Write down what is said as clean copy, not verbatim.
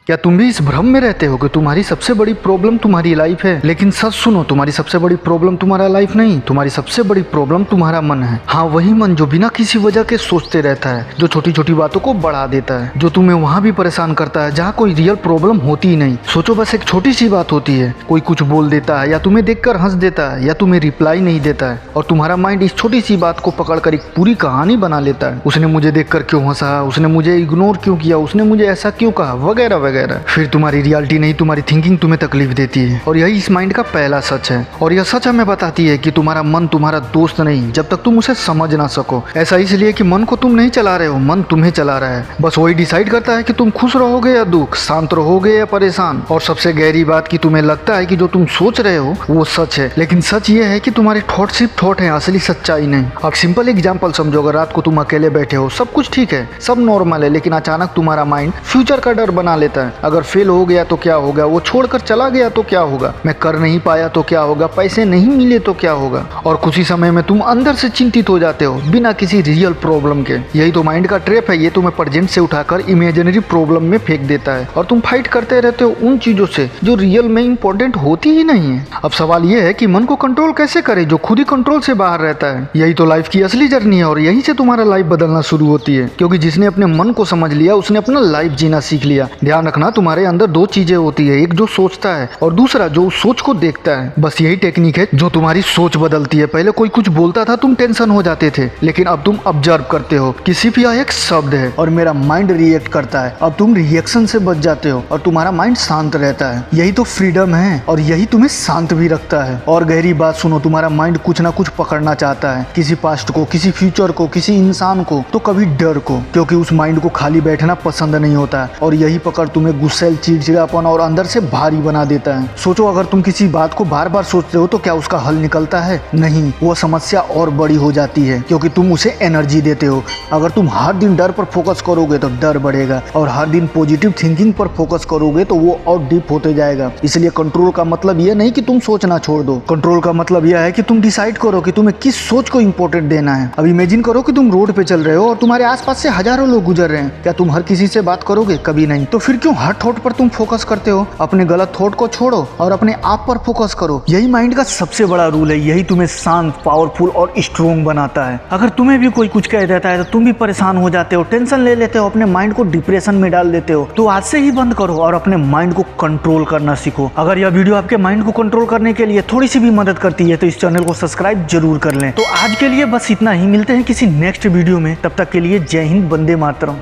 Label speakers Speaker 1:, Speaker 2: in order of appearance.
Speaker 1: क्या तुम भी इस भ्रम में रहते हो कि तुम्हारी सबसे बड़ी प्रॉब्लम तुम्हारी लाइफ है? लेकिन सच सुनो, तुम्हारी सबसे बड़ी प्रॉब्लम तुम्हारा लाइफ नहीं, तुम्हारी सबसे बड़ी प्रॉब्लम तुम्हारा मन है। हाँ, वही मन जो बिना किसी वजह के सोचते रहता है, जो छोटी छोटी बातों को बढ़ा देता है, जो तुम्हें वहाँ भी परेशान करता है जहाँ कोई रियल प्रॉब्लम होती ही नहीं। सोचो, बस एक छोटी सी बात होती है, कोई कुछ बोल देता है या तुम्हें देखकर हंस देता है या तुम्हें रिप्लाई नहीं देता है, और तुम्हारा माइंड इस छोटी सी बात को पकड़कर एक पूरी कहानी बना लेता है। उसने मुझे देखकर क्यों हंसा, उसने मुझे इग्नोर क्यों किया, उसने मुझे ऐसा क्यों कहा, वगैरह वगैरह। फिर तुम्हारी रियलिटी नहीं, तुम्हारी थिंकिंग तुम्हें तकलीफ देती है, और यही इस माइंड का पहला सच है। और यह सच हमें बताती है कि तुम्हारा मन तुम्हारा दोस्त नहीं जब तक तुम उसे समझ ना सको। ऐसा इसलिए कि मन को तुम नहीं चला रहे हो, मन तुम्हें चला रहा है। बस वही डिसाइड करता है कि तुम खुश रहोगे या दुख, शांत रहोगे या परेशान। और सबसे गहरी बात कि तुम्हें लगता है कि जो तुम सोच रहे हो वो सच है, लेकिन सच ये है कि तुम्हारे थॉट सिर्फ थॉट है, असली सच्चाई नहीं। अब सिंपल एग्जांपल समझो, अगर रात को तुम अकेले बैठे हो, सब कुछ ठीक है, सब नॉर्मल है, लेकिन अचानक तुम्हारा माइंड फ्यूचर का डर बना लेता है। अगर फेल हो गया तो क्या होगा, वो छोड़कर चला गया तो क्या होगा, मैं कर नहीं पाया तो क्या होगा, पैसे नहीं मिले तो क्या होगा। और कुछ ही समय में तुम अंदर से चिंतित हो जाते हो बिना किसी रियल प्रॉब्लम के। यही तो माइंड का ट्रैप है, ये तुम्हें प्रेजेंट से उठाकर इमेजिनरी प्रॉब्लम में फेंक देता है, और तुम फाइट करते रहते हो उन चीजों से जो रियल में इंपॉर्टेंट होती ही नहीं है। अब सवाल ये है कि मन को कंट्रोल कैसे करे जो खुद ही कंट्रोल से बाहर रहता है। यही तो लाइफ की असली जर्नी है, और यहीं से तुम्हारा लाइफ बदलना शुरू होती है, क्योंकि जिसने अपने मन को समझ लिया उसने अपना लाइफ जीना सीख लिया। ध्यान रखना, तुम्हारे अंदर दो चीजें होती है, एक जो सोचता है और दूसरा जो उस सोच को देखता है। बस यही टेक्निक है जो तुम्हारी सोच बदलती है। पहले कोई कुछ बोलता था, तुम टेंशन हो जाते थे, लेकिन अब तुम ऑब्जर्व करते हो कि सिर्फ यह एक शब्द है और मेरा माइंड रिएक्ट करता है। अब तुम रिएक्शन से बच जाते हो और तुम्हारा माइंड शांत रहता है। यही तो फ्रीडम है, और यही तुम्हें शांत भी रखता है। और गहरी बात सुनो, तुम्हारा माइंड कुछ ना कुछ पकड़ना चाहता है, किसी पास्ट को, किसी फ्यूचर को, किसी इंसान को, तो कभी डर को, क्योंकि उस माइंड को खाली बैठना पसंद नहीं होता। और यही पकड़ तुम्हें गुस्सैल, चिड़चिड़ापन और अंदर से भारी बना देता है। सोचो, अगर तुम किसी बात को बार बार सोचते हो तो क्या उसका हल निकलता है? नहीं, वो समस्या और बड़ी हो जाती है, क्योंकि तुम उसे एनर्जी देते हो। अगर तुम हर दिन डर पर फोकस करोगे तो डर बढ़ेगा, और हर दिन पॉजिटिव थिंकिंग पर फोकस करोगे तो वो और डीप होते जाएगा। इसलिए कंट्रोल का मतलब यह नहीं कि तुम सोचना छोड़ दो, कंट्रोल का मतलब यह है कि तुम डिसाइड करो कि तुम्हें किस सोच को इंपॉर्टेंट देना है। अब इमेजिन करो कि तुम रोड पे चल रहे हो और तुम्हारे आसपास से हजारों लोग गुजर रहे हैं। क्या तुम हर किसी से बात करोगे? कभी नहीं। तो फिर क्यों हर थॉट पर तुम फोकस करते हो? अपने गलत थॉट को छोड़ो और अपने आप पर फोकस करो। यही माइंड का सबसे बड़ा रूल है, यही तुम्हें शांत, पावरफुल और स्ट्रॉन्ग बनाता है। अगर तुम्हें भी कोई कुछ कह देता है तो तुम भी परेशान हो जाते हो, टेंशन ले लेते हो, अपने माइंड को डिप्रेशन में डाल देते हो। तो आज से ही बंद करो और अपने माइंड को कंट्रोल करना सीखो। अगर यह वीडियो आपके माइंड को कंट्रोल करने के लिए थोड़ी सी भी मदद करती है तो इस चैनल को सब्सक्राइब जरूर कर लें। तो आज के लिए बस इतना ही, मिलते हैं किसी नेक्स्ट वीडियो में, तब तक के लिए जय हिंद, वंदे मातरम।